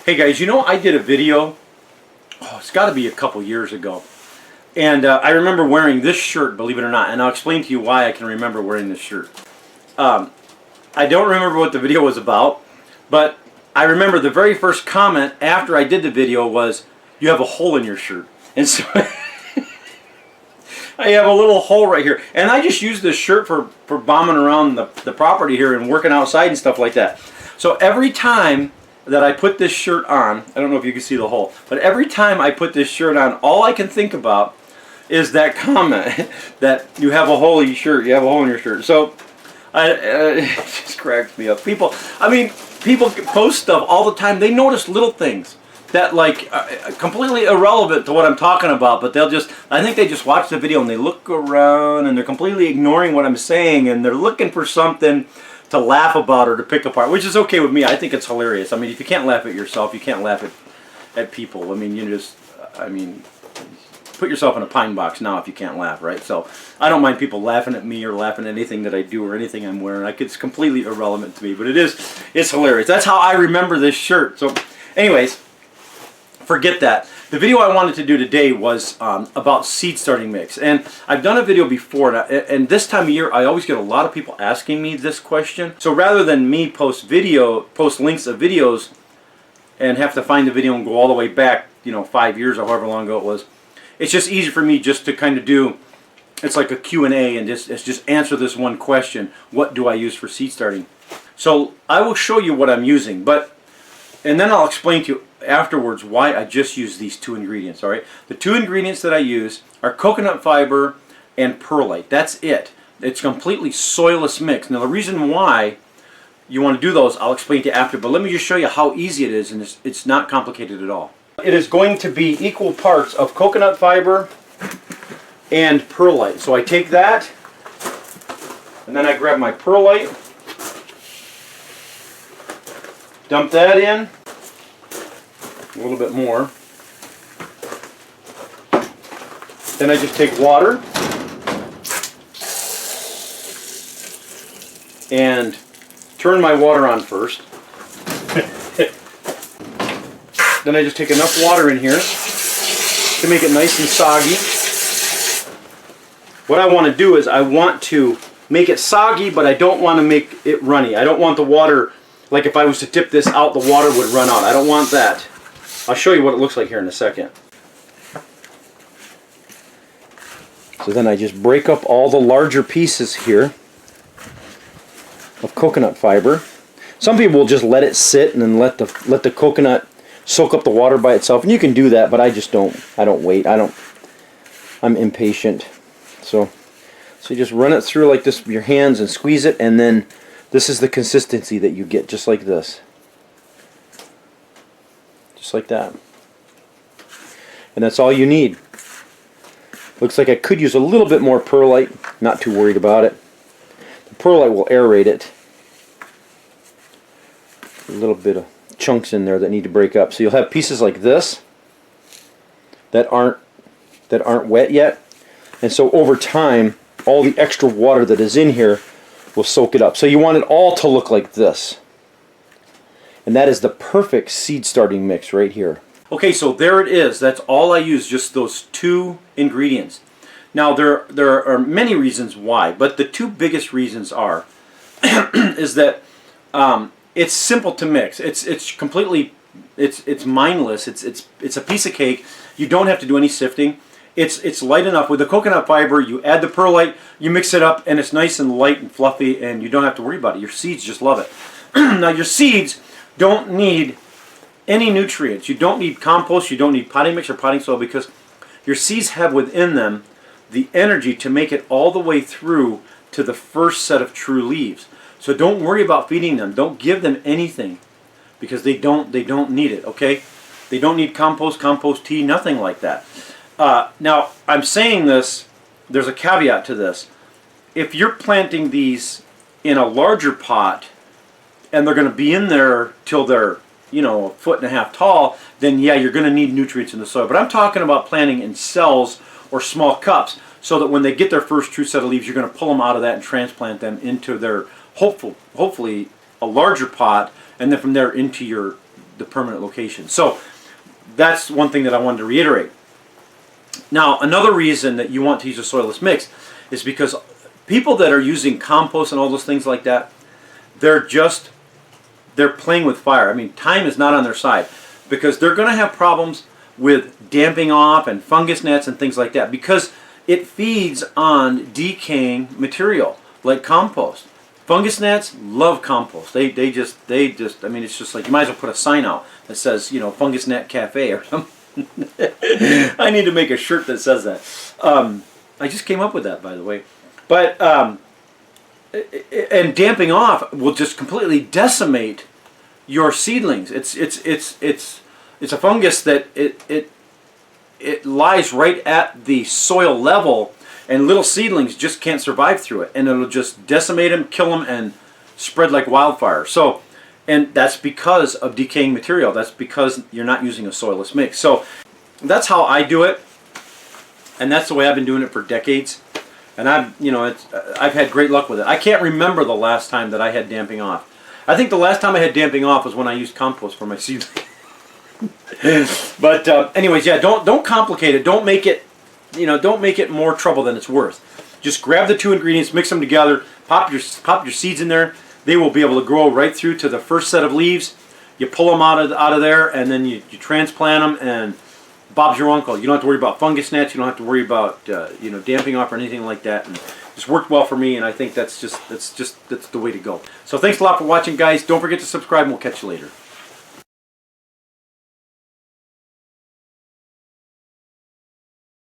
Hey guys, you know I did a video, it's got to be a couple years ago, and I remember wearing this shirt, believe it or not, and I'll explain to you why I can remember wearing this shirt. I don't remember what the video was about, but I remember the very first comment after I did the video was, "You have a hole in your shirt." And so I have a little hole right here, and I just use this shirt for bombing around the property here and working outside and stuff like that. So every time that I put this shirt on, I don't know if you can see the hole, but every time I put this shirt on, all I can think about is that comment that you have a hole in your shirt, you have a hole in your shirt. So it just cracks me up. People post stuff all the time. They notice little things that like completely irrelevant to what I'm talking about, but I think they just watch the video and they look around and they're completely ignoring what I'm saying, and they're looking for something to laugh about or to pick apart, which is okay with me. I think it's hilarious. I mean, if you can't laugh at yourself, you can't laugh at people. I mean, put yourself in a pine box now if you can't laugh, right? So I don't mind people laughing at me or laughing at anything that I do or anything I'm wearing. Like, it's completely irrelevant to me, but it's hilarious. That's how I remember this shirt. So anyways, forget that. The video I wanted to do today was about seed starting mix, and I've done a video before, and this time of year I always get a lot of people asking me this question. So rather than me post links of videos and have to find the video and go all the way back, 5 years or however long ago it was, it's just easy for me just to kind of do, it's like a Q&A, and just answer this one question: what do I use for seed starting? So I will show you what I'm using, and then I'll explain to you afterwards why I just use these two ingredients. All right, the two ingredients that I use are coconut fiber and perlite. That's it. It's completely soilless mix. Now the reason why you want to do those I'll explain to you after, but let me just show you how easy it is, and it's not complicated at all. It is going to be equal parts of coconut fiber and perlite. So I take that and then I grab my perlite, dump that in, a little bit more. Then I just take water and turn my water on first. Then I just take enough water in here to make it nice and soggy. What I want to do is I want to make it soggy, but I don't want to make it runny. I don't want the water, like if I was to dip this out, the water would run out. I don't want that. I'll show you what it looks like here in a second. So then I just break up all the larger pieces here of coconut fiber. Some people will just let it sit and then let the coconut soak up the water by itself, and you can do that, but I just don't. I don't wait. I'm impatient. So you just run it through like this with your hands and squeeze it, and then this is the consistency that you get, just like this. Just like that. And that's all you need. Looks like I could use a little bit more perlite. Not too worried about it. The perlite will aerate it. A little bit of chunks in there that need to break up. So you'll have pieces like this that aren't wet yet. And so over time, all the extra water that is in here will soak it up. So you want it all to look like this. And that is the perfect seed starting mix right here. Okay, so there it is. That's all I use, just those two ingredients. Now there are many reasons why, but the two biggest reasons are is that it's simple to mix. It's completely mindless. It's a piece of cake. You don't have to do any sifting. It's light enough. With the coconut fiber, you add the perlite, you mix it up, and it's nice and light and fluffy, and you don't have to worry about it. Your seeds just love it. Now your seeds don't need any nutrients. You don't need compost, you don't need potting mix or potting soil, because your seeds have within them the energy to make it all the way through to the first set of true leaves. So don't worry about feeding them. Don't give them anything, because they don't need it, okay? They don't need compost tea, nothing like that. Now, I'm saying this, there's a caveat to this. If you're planting these in a larger pot, and they're going to be in there till they're, 1.5 feet tall, then yeah, you're going to need nutrients in the soil. But I'm talking about planting in cells or small cups, so that when they get their first true set of leaves, you're going to pull them out of that and transplant them into their, hopefully, a larger pot, and then from there into your the permanent location. So that's one thing that I wanted to reiterate. Now, another reason that you want to use a soilless mix is because people that are using compost and all those things like that, they're playing with fire. I mean, time is not on their side, because they're going to have problems with damping off and fungus gnats and things like that, because it feeds on decaying material like compost. Fungus gnats love compost. They just I mean, it's just like, you might as well put a sign out that says, you know, Fungus Gnat Cafe or something. I need to make a shirt that says that. I just came up with that, by the way. But and damping off will just completely decimate your seedlings. It's a fungus that it lies right at the soil level, and little seedlings just can't survive through it, and it'll just decimate them, kill them, and spread like wildfire. So, and that's because of decaying material. That's because you're not using a soilless mix. So that's how I do it, and that's the way I've been doing it for decades. And I've had great luck with it. I can't remember the last time that I had damping off. I think the last time I had damping off was when I used compost for my seedlings. But anyways, yeah, don't complicate it. Don't make it, don't make it more trouble than it's worth. Just grab the two ingredients, mix them together, pop your seeds in there. They will be able to grow right through to the first set of leaves. You pull them out of there, and then you transplant them, and Bob's your uncle. You don't have to worry about fungus gnats. You don't have to worry about damping off or anything like that. And it's worked well for me, and I think that's the way to go. So thanks a lot for watching, guys. Don't forget to subscribe, and we'll catch you later.